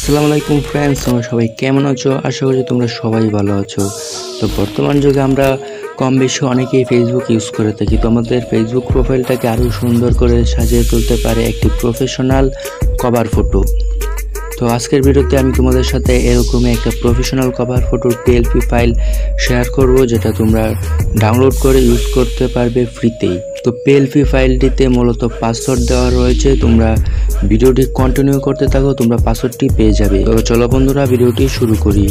আসসালামু আলাইকুম ফ্রেন্ডস, তোমরা সবাই কেমন আছো? আশা করি তোমরা সবাই ভালো আছো। তো বর্তমান যুগে আমরা কম বেশি অনেকেই ফেসবুক ইউজ করে থাকি। তো আমাদের ফেসবুক প্রোফাইলটাকে আরও সুন্দর করে সাজিয়ে তুলতে পারে একটি প্রফেশনাল কভার ফটো। তো আজকের ভিডিওতে আমি তোমাদের সাথে এরকমই একটা প্রফেশনাল কভার ফটোর PLP ফাইল শেয়ার করব, যেটা তোমরা ডাউনলোড করে ইউজ করতে পারবে ফ্রিতেই। তো PLP ফাইলটিতে মূলত পাসওয়ার্ড দেওয়া রয়েছে। তোমরা ভিডিওটি কন্টিনিউ করতে থাকো, তোমরা পাসওয়ার্ডটি পেয়ে যাবে। তো চলো বন্ধুরা, ভিডিওটি শুরু করি।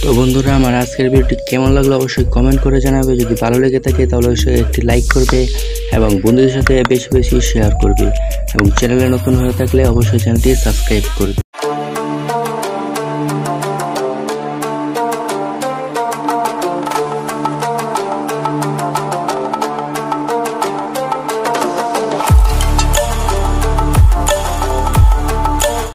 তো বন্ধুরা, আমার আজকের ভিডিওটি কেমন লাগলো অবশ্যই কমেন্ট করে জানাবে। যদি ভালো লেগে থাকে তাহলে অবশ্যই একটি লাইক করবে এবং বন্ধুদের সাথে বেশি বেশি শেয়ার করবে, এবং চ্যানেলে নতুন হয়ে থাকলে অবশ্যই চ্যানেলটি সাবস্ক্রাইব করবে।